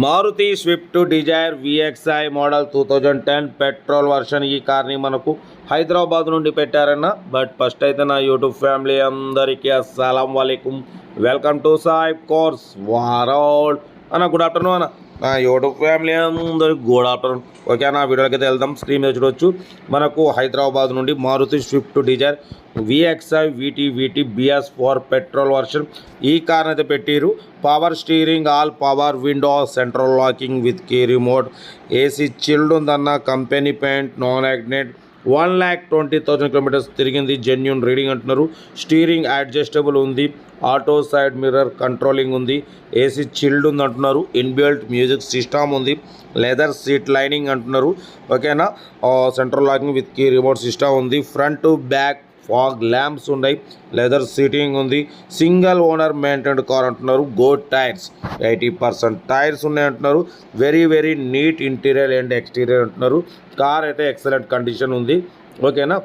Maruti Swift Dzire VXi model 2010 petrol version. ఈ కార్ని మనకు హైదరాబాద్ నుండి పెట్టారన్న. బట్ ఫస్ట్ అయితే నా యూట్యూబ్ ఫ్యామిలీ అందరికీ అస్సలం వాలేకుమ్, వెల్కమ్ టు సాయిబ్ కోర్స్ వారోల్ అన్న. గుడ్ ఆఫ్టర్నూన్ అన్న. నా యూట్యూబ్ ఫ్యామిలీ అందరికి గుడ్ ఆఫ్టర్నూన్. ఓకే అన్న, వీడియోకి అయితే వెళ్దాం. స్క్రీన్ మీద చూడవచ్చు మనకు హైదరాబాద్ నుండి Maruti Swift Dzire VXi VT BS4 petrol version. ఈ కార్ అయితే పెట్టిరు. Power steering, all power window, central locking with key remote, AC chilled ఉందన్న, company paint, non accident, 1,20,000 kilometres తిరిగింది. జెన్యూన్ రీడింగ్ అంటున్నారు. స్టీరింగ్ అడ్జస్టబుల్ ఉంది. ఆటో సైడ్ మిర్రర్ కంట్రోలింగ్ ఉంది. AC chilled ఉంది అంటున్నారు. ఇన్బిల్ట్ మ్యూజిక్ సిస్టమ్ ఉంది. లెదర్ సీట్ లైనింగ్ అంటున్నారు. ఓకేనా, central locking with key remote system ఉంది. ఫ్రంట్ బ్యాక్ ఫాగ్ ల్యాంప్స్ ఉన్నాయి. లెదర్ సీటింగ్ ఉంది. సింగిల్ ఓనర్ మెయింటైన్డ్ కార్ అంటున్నారు. గోడ్ టైర్స్, 80% టైర్స్ ఉన్నాయి అంటున్నారు. Very neat interior and exterior అంటున్నారు. కార్ అయితే ఎక్సలెంట్ కండిషన్ ఉంది. ఓకేనా,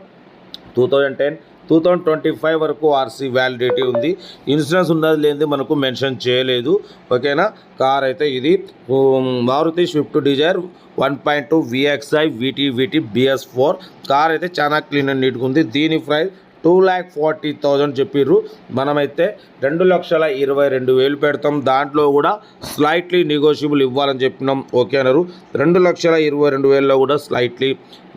2010 2025 వరకు ఆర్సీ వ్యాలిడిటీ ఉంది. ఇన్సూరెన్స్ ఉన్నది లేనిది మనకు మెన్షన్ చేయలేదు. ఓకేనా, కార్ అయితే ఇది Maruti Swift Dzire 1.2 VXi VT BS4 car అయితే చాలా క్లీన్ అండ్ నీట్గా ఉంది. దీని ప్రైస్ 2,40,000 చెప్పిర్రు. మనమైతే 2,22,000 పెడతాం. దాంట్లో కూడా స్లైట్లీ నెగోషియబుల్ ఇవ్వాలని చెప్పినాం. ఓకే అన్నారు. 2,22,000లో కూడా స్లైట్లీ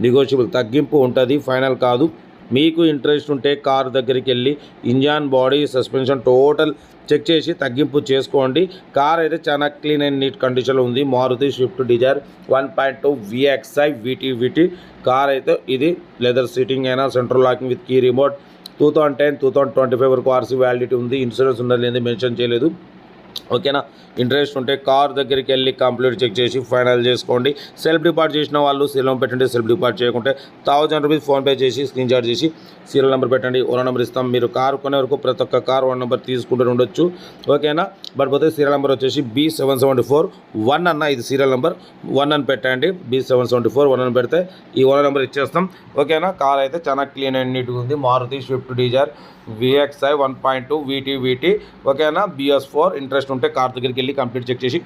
నెగోషియబుల్ తగ్గింపు ఉంటుంది, ఫైనల్ కాదు. మీకు ఇంట్రెస్ట్ ఉంటే కార్ దగ్గరికి వెళ్ళి engine, body, suspension total check చేసి తగ్గింపు చేసుకోండి. కార్ అయితే చాలా క్లీన్ అండ్ నీట్ కండిషన్లో ఉంది. Maruti Swift Dzire 1.2 VXi VT car అయితే ఇది. లెదర్ సీటింగ్ అయినా, central locking with key remote. 2010 2025 వరకు ఆర్సీ వ్యాలిడిటీ ఉంది. ఇన్సూరెన్స్ ఉన్నది లేదు, మెన్షన్ చేయలేదు. ఓకేనా, ఇంట్రెస్ట్ ఉంటే కార్ దగ్గరికి వెళ్ళి కంప్లీట్ చెక్ చేసి ఫైనల్ చేసుకోండి. సెల్ఫ్ డిపార్ట్ చేసిన వాళ్ళు సీరియల్ పెట్టండి. సెల్ఫ్ డిపార్ట్ చేయకుంటే 1,000 రూపీస్ ఫోన్పే చేసి స్క్రీన్ షాట్ చేసి సీరియల్ నెంబర్ పెట్టండి. ఓనర్ నెంబర్ ఇస్తాం. మీరు కారు కొనే వరకు ప్రతి ఒక్క కార్ ఓనర్ నెంబర్ తీసుకుంటూ ఉండొచ్చు. ఓకేనా, బట్ పోతే సీరియల్ నెంబర్ వచ్చేసి B7741 అన్న. ఇది సీరియల్ నెంబర్ 1 అని పెట్టండి. B7741 అని పెడితే ఈ ఓనర్ నెంబర్ ఇచ్చేస్తాం. ఓకేనా, కార్ అయితే చాలా క్లీన్ అండ్ నీట్గా ఉంది. Maruti Swift Dzire VXi 1.2 VT ఓకేనా, BS4. ఇంట్రెస్ట్ ఉంటే కార్ దగ్గరికి వెళ్ళి కంప్లీట్ చెక్ చేసి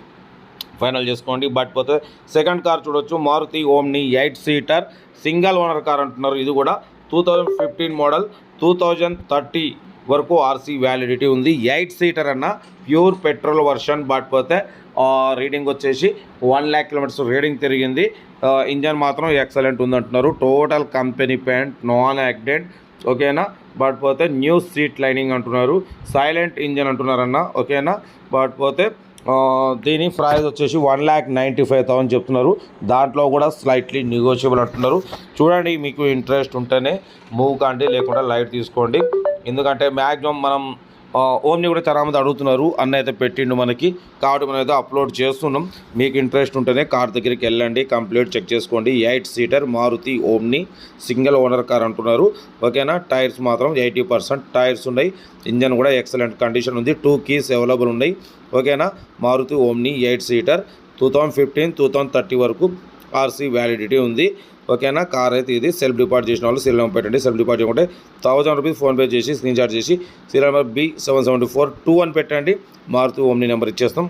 ఫైనల్ చేసుకోండి. బట్ పోతే సెకండ్ కార్ చూడొచ్చు. Maruti Omni 8 seater single owner car అంటున్నారు. ఇది కూడా 2015 మోడల్, 2030 వరకు ఆర్సీ వ్యాలిడిటీ ఉంది. 8 సీటర్ అన్న, ప్యూర్ పెట్రోల్ వర్షన్. బట్ పోతే రీడింగ్ వచ్చేసి 1,00,000 కిలోమీటర్స్ రీడింగ్ తిరిగింది. ఇంజన్ మాత్రం ఎక్సలెంట్ ఉందంటున్నారు. Total company paint, non accident. ఓకేనా, బట్ పోతే న్యూ సీట్ లైనింగ్ అంటున్నారు. సైలెంట్ ఇంజన్ అంటున్నారన్న. ఓకేనా, బట్ పోతే దీని ప్రైస్ వచ్చేసి 1,95,000 చెప్తున్నారు. దాంట్లో కూడా స్లైట్లీ నెగోషియబుల్ అంటున్నారు. చూడండి, మీకు ఇంట్రెస్ట్ ఉంటేనే మూవ్ కాండి, లేకుండా లైట్ తీసుకోండి. ఎందుకంటే మ్యాక్సిమం మనం ఓమ్ని కూడా చాలామంది అడుగుతున్నారు. అన్న అయితే పెట్టిండు మనకి, కాబట్టి మనం అయితే అప్లోడ్ చేస్తున్నాం. మీకు ఇంట్రెస్ట్ ఉంటేనే కార్ దగ్గరికి వెళ్ళండి, కంప్లీట్ చెక్ చేసుకోండి. 8 seater Maruti Omni single owner car అంటున్నారు. ఓకేనా, టైర్స్ మాత్రం 80% టైర్స్ ఉన్నాయి. ఇంజన్ కూడా ఎక్సలెంట్ కండిషన్ ఉంది. 2 కీస్ అవైలబుల్ ఉన్నాయి. ఓకేనా, మారుతి ఓమ్ని 8 సీటర్ 2015 2030 వరకు ఆర్సీ వ్యాలిడిటీ ఉంది. ఓకేనా, కార్ అయితే ఇది. సెల్ఫ్ డిపార్ట్ చేసిన వాళ్ళు సీరియల్ నెంబర్ పెట్టండి. సెల్ఫ్ డిపార్ట్ చేయకుంటే 1,000 రూపీస్ ఫోన్పే చేసి స్క్రీన్ షాట్ చేసి సీరియల్ నెంబర్ B7742 అని పెట్టండి. మారుతి ఓమ్ని నెంబర్ ఇచ్చేస్తాం.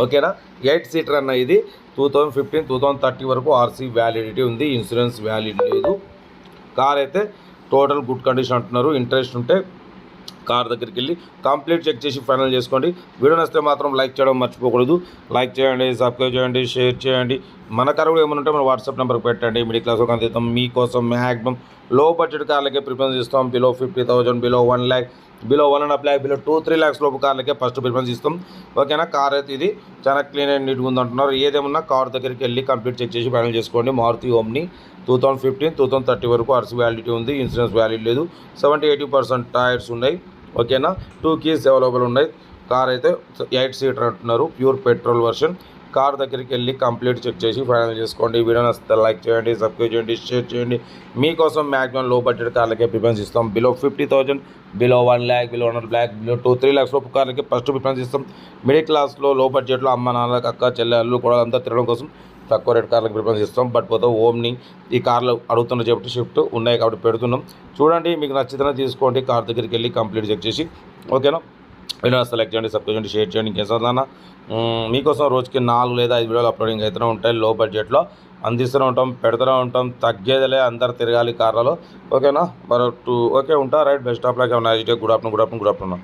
ఓకేనా, 8 సీటర్ అన్న. ఇది 2015 2030 వరకు ఆర్సీ వ్యాలిడిటీ ఉంది. ఇన్సూరెన్స్ వ్యాలిడ్ లేదు. కార్ అయితే టోటల్ గుడ్ కండిషన్ అంటున్నారు. ఇంట్రెస్ట్ ఉంటే కార్ దగ్గరికి వెళ్ళి కంప్లీట్ చెక్ చేసి ఫైనల్ చేసుకోండి. వీడియో నచ్చితే మాత్రం లైక్ చేయడం మర్చిపోకూడదు. లైక్ చేయండి, సబ్స్క్రైబ్ చేయండి, షేర్ చేయండి. మన కార్ కూడా ఏమైనా ఉంటే మన వాట్సాప్ నెంబర్కి పెట్టండి. మిడిల్ క్లాస్ ఒక అందిస్తాం. మీకోసం మ్యాక్సిమం లో బడ్జెట్ కార్లకే ప్రిఫరెన్స్ ఇస్తాం. Below 50,000, below 1 lakh, below 1.5 lakh, below 2-3 lakhs లోపు కార్లకే ఫస్ట్ ప్రిఫరెన్స్ ఇస్తాం. ఓకేనా, కార్ అయితే ఇది చాలా క్లీన్ అండ్ నీట్గా ఉంది అంటున్నారు. ఏదేమన్నా కార్ దగ్గరికి వెళ్ళి కంప్లీట్ చెక్ చేసి ఫైనల్ చేసుకోండి. మారుతి ఓమ్ని 2015 2030 వరకు ఆర్సీ వ్యాలిడిటీ ఉంది. ఇన్సూరెన్స్ వ్యాలిడ్ లేదు. 70-80% టైర్స్ ఉన్నాయి. ఓకేనా, 2 కీస్ అవైలబుల్ ఉన్నాయి. కార్ అయితే 8 సీటర్ అంటున్నారు. Pure petrol version. కార్ దగ్గరికి వెళ్ళి కంప్లీట్ చెక్ చేసి ఫైనల్ చేసుకోండి. వీడియో నచ్చితే లైక్ చేయండి, సబ్స్క్రైబ్ చేయండి, షేర్ చేయండి. మీకోసం మ్యాక్సిమం లో బడ్జెట్ కార్లకే ప్రిఫరెన్స్ ఇస్తాం. Below 50,000, below 1 lakh, below 1.5 lakh, below 2-3 lakhs లోపు కార్లకే ఫస్ట్ ప్రిఫరెన్స్ ఇస్తాం. మిడిల్ క్లాస్లో లో బడ్జెట్లో అమ్మ నాన్నలకు, అక్క చెల్లెళ్ళు కూడా అంతా తిరగడం కోసం తక్కువ రేట్ కార్లకు ప్రిఫరెన్స్ ఇస్తాం. బట్ పోతే ఓమ్ని ఈ కార్లు అడుగుతున్న చెప్పి షిఫ్ట్ ఉన్నాయి కాబట్టి పెడుతున్నాం. చూడండి, మీకు నచ్చితేనే తీసుకోండి. కార్ దగ్గరికి వెళ్ళి కంప్లీట్ చెక్ చేసి. ఓకేనా, వీడియో సెలెక్ట్ చేయండి, సబ్స్క్రైబ్ చేయండి, షేర్ చేయండి. ఇంకేం మీకోసం రోజుకి 4 లేదా 5 వీడియోలు అప్లోడింగ్ అవుతూనే ఉంటాయి. లో బడ్జెట్లో అందిస్తూనే ఉంటాం, పెడుతూనే ఉంటాం. తగ్గేదిలే, అందరు తిరగాలి కార్లలో. ఓకేనా? ఓకే, ఉంటా. Right, best of luck. Nice day. Good afternoon.